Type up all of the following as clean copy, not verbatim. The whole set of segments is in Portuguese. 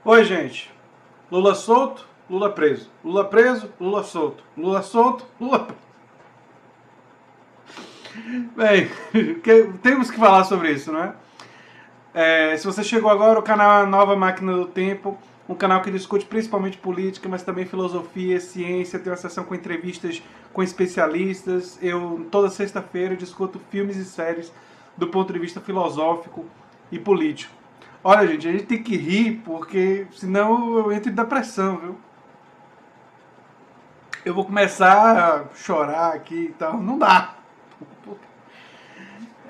Oi, gente. Lula solto, Lula preso. Lula preso, Lula solto. Lula solto, Lula preso. Bem, temos que falar sobre isso, não é? Se você chegou agora, o canal é a Nova Máquina do Tempo, um canal que discute principalmente política, mas também filosofia, ciência, tem uma sessão com entrevistas com especialistas. Eu, toda sexta-feira, discuto filmes e séries do ponto de vista filosófico e político. Olha, gente, a gente tem que rir, porque senão eu entro em depressão, viu? Eu vou começar a chorar aqui e tal. Não dá.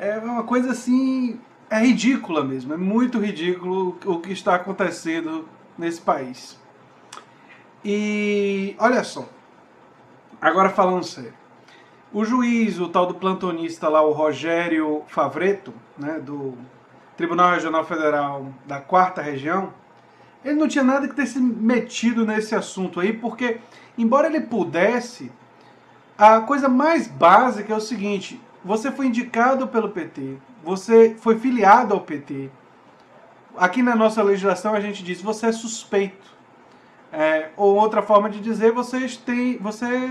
É uma coisa assim, é ridícula mesmo, é muito ridículo o que está acontecendo nesse país. E olha só, agora falando sério, o juiz, o tal do plantonista lá, o Rogério Favretto, né, do Tribunal Regional Federal da 4ª Região, ele não tinha nada que ter se metido nesse assunto aí, porque, embora ele pudesse, a coisa mais básica é o seguinte: você foi indicado pelo PT, você foi filiado ao PT. Aqui na nossa legislação a gente diz você é suspeito. Ou outra forma de dizer, você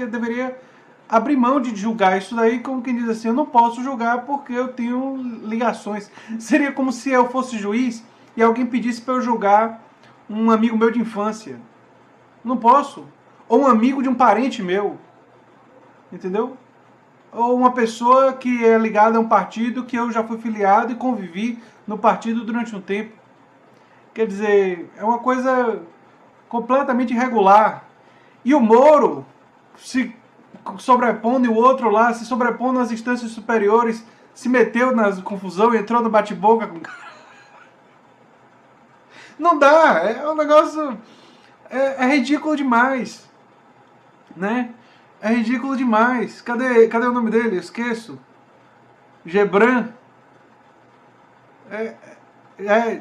deveria abrir mão de julgar isso daí, como quem diz assim: eu não posso julgar porque eu tenho ligações. Seria como se eu fosse juiz e alguém pedisse para eu julgar um amigo meu de infância. Não posso. Ou um amigo de um parente meu. Entendeu? Ou uma pessoa que é ligada a um partido que eu já fui filiado e convivi no partido durante um tempo. Quer dizer, é uma coisa completamente irregular. E o Moro se sobrepondo e o outro lá se sobrepondo às instâncias superiores, se meteu na confusão, entrou no bate-boca com o cara. Não dá, é um negócio... É ridículo demais, né? É ridículo demais. Cadê o nome dele? Eu esqueço. Gebran.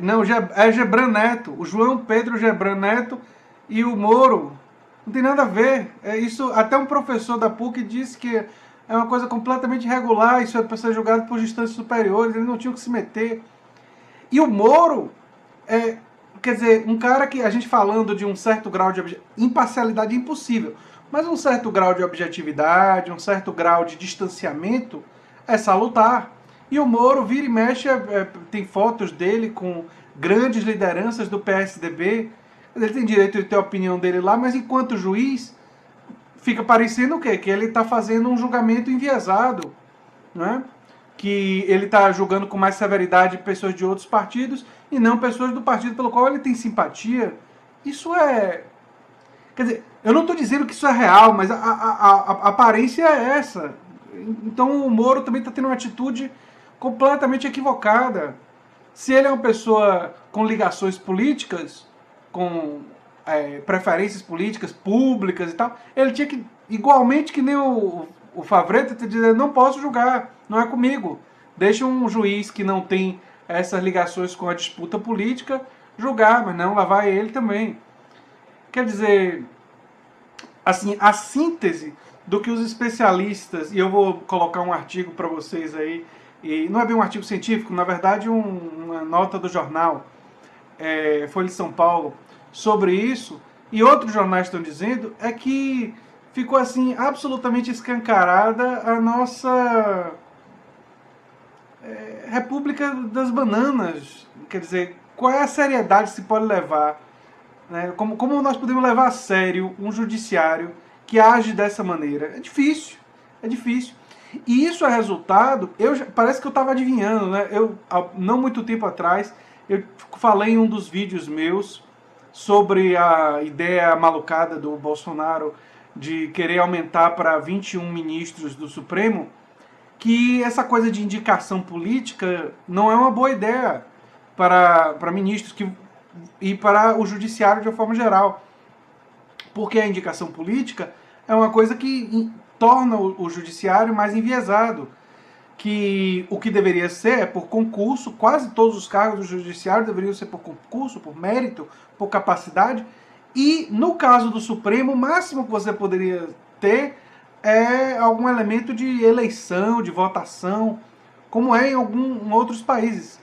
Não, é Gebran Neto. O João Pedro Gebran Neto e o Moro. Não tem nada a ver. Isso, até um professor da PUC disse que é uma coisa completamente irregular. Isso é para ser julgado por instâncias superiores. Eles não tinham que se meter. E o Moro, quer dizer, um cara que a gente falando de um certo grau de imparcialidade impossível, mas um certo grau de objetividade, um certo grau de distanciamento é salutar. E o Moro vira e mexe, tem fotos dele com grandes lideranças do PSDB. Ele tem direito de ter a opinião dele lá, mas enquanto juiz, fica parecendo o quê? Que ele está fazendo um julgamento enviesado, não é? Que ele está julgando com mais severidade pessoas de outros partidos e não pessoas do partido pelo qual ele tem simpatia. Isso é... Quer dizer, eu não estou dizendo que isso é real, mas a aparência é essa. Então o Moro também está tendo uma atitude completamente equivocada. Se ele é uma pessoa com ligações políticas, com preferências políticas públicas e tal, ele tinha que, igualmente que nem o Favretto, te dizer: não posso julgar, não é comigo. Deixa um juiz que não tem essas ligações com a disputa política julgar, mas não, lá vai ele também. Quer dizer, assim, a síntese do que os especialistas, e eu vou colocar um artigo para vocês aí, e não é bem um artigo científico, na verdade uma nota do jornal Folha de São Paulo sobre isso, e outros jornais estão dizendo, é que ficou assim absolutamente escancarada a nossa República das Bananas. Quer dizer, qual é a seriedade que se pode levar, né? Como nós podemos levar a sério um judiciário que age dessa maneira? É difícil, é difícil. E isso é resultado, parece que eu estava adivinhando, né? Não muito tempo atrás, eu falei em um dos vídeos meus sobre a ideia malucada do Bolsonaro de querer aumentar para 21 ministros do Supremo, que essa coisa de indicação política não é uma boa ideia para ministros e para o judiciário de uma forma geral. Porque a indicação política é uma coisa que torna o judiciário mais enviesado. Que o que deveria ser é por concurso, quase todos os cargos do judiciário deveriam ser por concurso, por mérito, por capacidade. E no caso do Supremo, o máximo que você poderia ter é algum elemento de eleição, de votação, como é em outros países.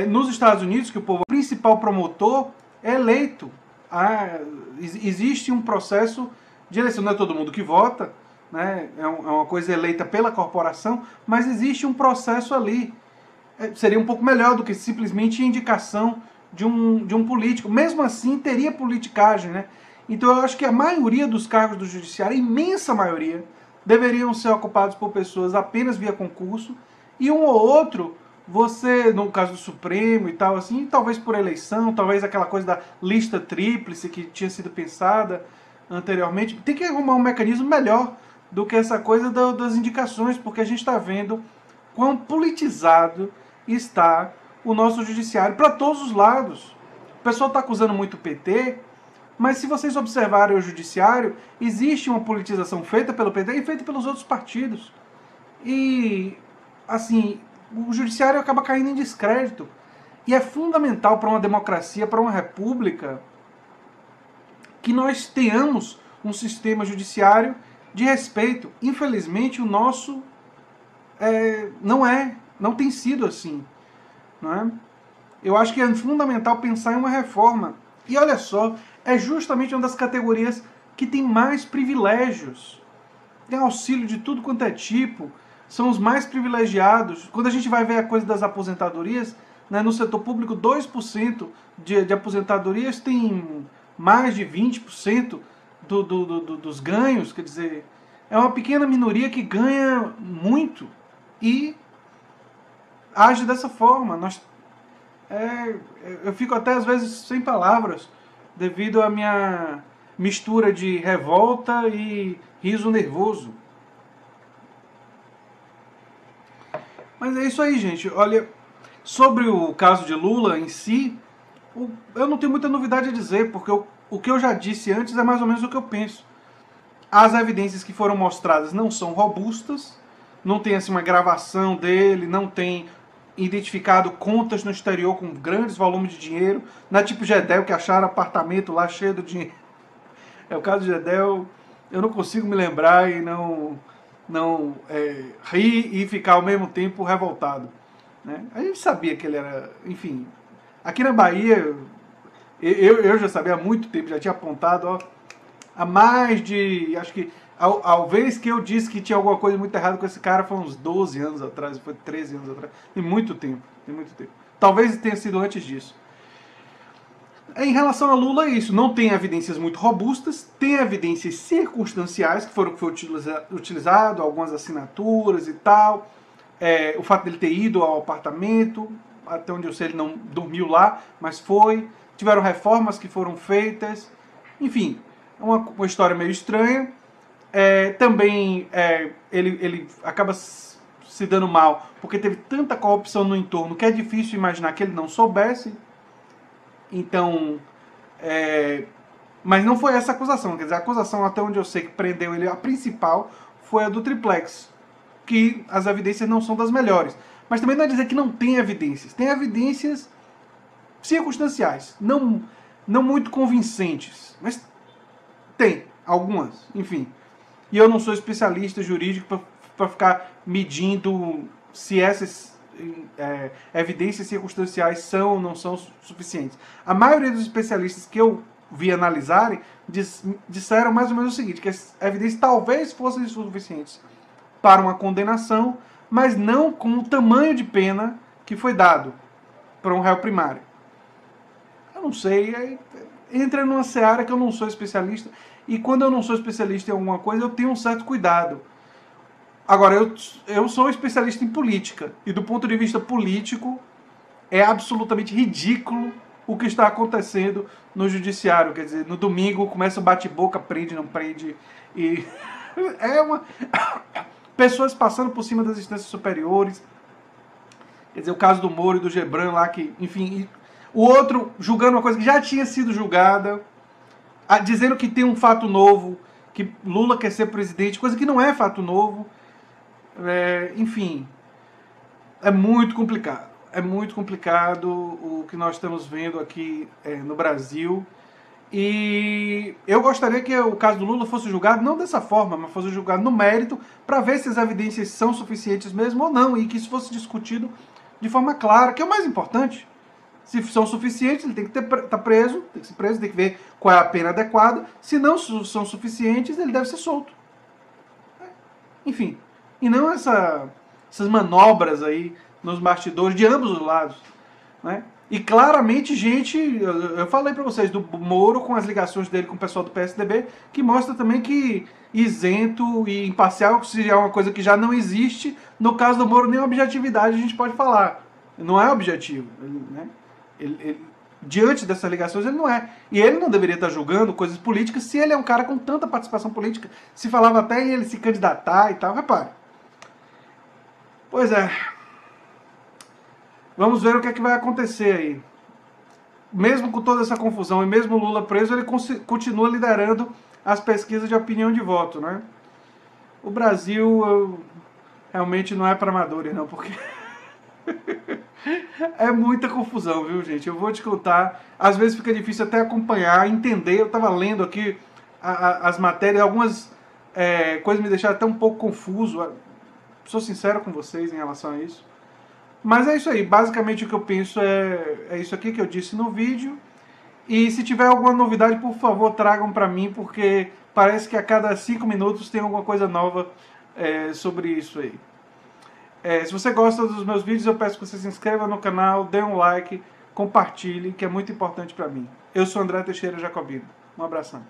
Nos Estados Unidos, que o principal promotor é eleito. Existe um processo de eleição, não é todo mundo que vota, né? É uma coisa eleita pela corporação, mas existe um processo ali. Seria um pouco melhor do que simplesmente indicação de um político. Mesmo assim, teria politicagem, né? Então eu acho que a maioria dos cargos do judiciário, a imensa maioria, deveriam ser ocupados por pessoas apenas via concurso, e um ou outro, você, no caso do Supremo e tal, assim, talvez por eleição, talvez aquela coisa da lista tríplice que tinha sido pensada anteriormente, tem que arrumar um mecanismo melhor do que essa coisa das indicações, porque a gente está vendo quão politizado está o nosso judiciário para todos os lados. O pessoal está acusando muito o PT, mas se vocês observarem o judiciário, existe uma politização feita pelo PT e feita pelos outros partidos. E, assim, o judiciário acaba caindo em descrédito. E é fundamental para uma democracia, para uma república, que nós tenhamos um sistema judiciário de respeito. Infelizmente, o nosso não tem sido assim. Não é? Eu acho que é fundamental pensar em uma reforma. E olha só, é justamente uma das categorias que tem mais privilégios. Tem auxílio de tudo quanto é tipo, são os mais privilegiados. Quando a gente vai ver a coisa das aposentadorias, né, no setor público, 2% de aposentadorias tem mais de 20% dos ganhos. Quer dizer, é uma pequena minoria que ganha muito e age dessa forma. Eu fico até às vezes sem palavras devido à minha mistura de revolta e riso nervoso. Mas é isso aí, gente. Olha, sobre o caso de Lula em si, eu não tenho muita novidade a dizer, porque o que eu já disse antes é mais ou menos o que eu penso. As evidências que foram mostradas não são robustas, não tem assim uma gravação dele, não tem identificado contas no exterior com grandes volumes de dinheiro, não é tipo Gedel que acharam apartamento lá cheio de dinheiro. É o caso de Gedel, eu não consigo me lembrar e não rir e ficar ao mesmo tempo revoltado. Né? A gente sabia que ele era, enfim, aqui na Bahia, eu já sabia há muito tempo, já tinha apontado, ó, há mais de, acho que, a vez que eu disse que tinha alguma coisa muito errada com esse cara foi uns 12 anos atrás, foi 13 anos atrás, tem muito tempo. Talvez tenha sido antes disso. Em relação a Lula, é isso. Não tem evidências muito robustas, tem evidências circunstanciais, que foi utilizado, algumas assinaturas e tal. O fato dele ter ido ao apartamento, até onde eu sei ele não dormiu lá, mas foi. Tiveram reformas que foram feitas. Enfim, é uma história meio estranha. Também ele acaba se dando mal, porque teve tanta corrupção no entorno que é difícil imaginar que ele não soubesse. Então, mas não foi essa a acusação. Quer dizer, a acusação, até onde eu sei que prendeu ele, a principal, foi a do triplex, que as evidências não são das melhores. Mas também não é dizer que não tem evidências. Tem evidências circunstanciais, não muito convincentes, mas tem algumas, enfim. E eu não sou especialista jurídico para ficar medindo se essas evidências circunstanciais são ou não são suficientes. A maioria dos especialistas que eu vi analisarem disseram mais ou menos o seguinte, que as evidências talvez fossem suficientes para uma condenação, mas não com o tamanho de pena que foi dado para um réu primário. Eu não sei, entra numa seara que eu não sou especialista, e quando eu não sou especialista em alguma coisa, eu tenho um certo cuidado. Agora, eu sou especialista em política, e do ponto de vista político, é absolutamente ridículo o que está acontecendo no judiciário. Quer dizer, no domingo começa o bate-boca, prende, não prende, e pessoas passando por cima das instâncias superiores. Quer dizer, o caso do Moro e do Gebran lá, que, enfim, o outro julgando uma coisa que já tinha sido julgada, dizendo que tem um fato novo, que Lula quer ser presidente, coisa que não é fato novo. Enfim, é muito complicado. É muito complicado o que nós estamos vendo aqui no Brasil. E eu gostaria que o caso do Lula fosse julgado não dessa forma, mas fosse julgado no mérito, para ver se as evidências são suficientes mesmo ou não, e que isso fosse discutido de forma clara, que é o mais importante. Se são suficientes, ele tem que estar preso, tem que ser preso, tem que ver qual é a pena adequada. Se não são suficientes, ele deve ser solto. Enfim, e não essas manobras aí nos bastidores de ambos os lados, né? E claramente gente, eu falei para vocês do Moro com as ligações dele com o pessoal do PSDB, que mostra também que isento e imparcial, se é uma coisa que já não existe, no caso do Moro nem objetividade a gente pode falar. Não é objetivo, né? Diante dessas ligações ele não é. E ele não deveria estar julgando coisas políticas se ele é um cara com tanta participação política. Se falava até em ele se candidatar e tal, repare. Pois é. Vamos ver o que é que vai acontecer aí. Mesmo com toda essa confusão e mesmo o Lula preso, ele continua liderando as pesquisas de opinião de voto, né? O Brasil realmente não é para amadores, não, porque é muita confusão, viu, gente? Eu vou te contar. Às vezes fica difícil até acompanhar, entender. Eu estava lendo aqui as matérias, algumas coisas me deixaram até um pouco confuso. Sou sincero com vocês em relação a isso. Mas é isso aí. Basicamente o que eu penso é isso aqui que eu disse no vídeo. E se tiver alguma novidade, por favor, tragam para mim, porque parece que a cada 5 minutos tem alguma coisa nova sobre isso aí. Se você gosta dos meus vídeos, eu peço que você se inscreva no canal, dê um like, compartilhe, que é muito importante para mim. Eu sou André Teixeira Jacobino. Um abração.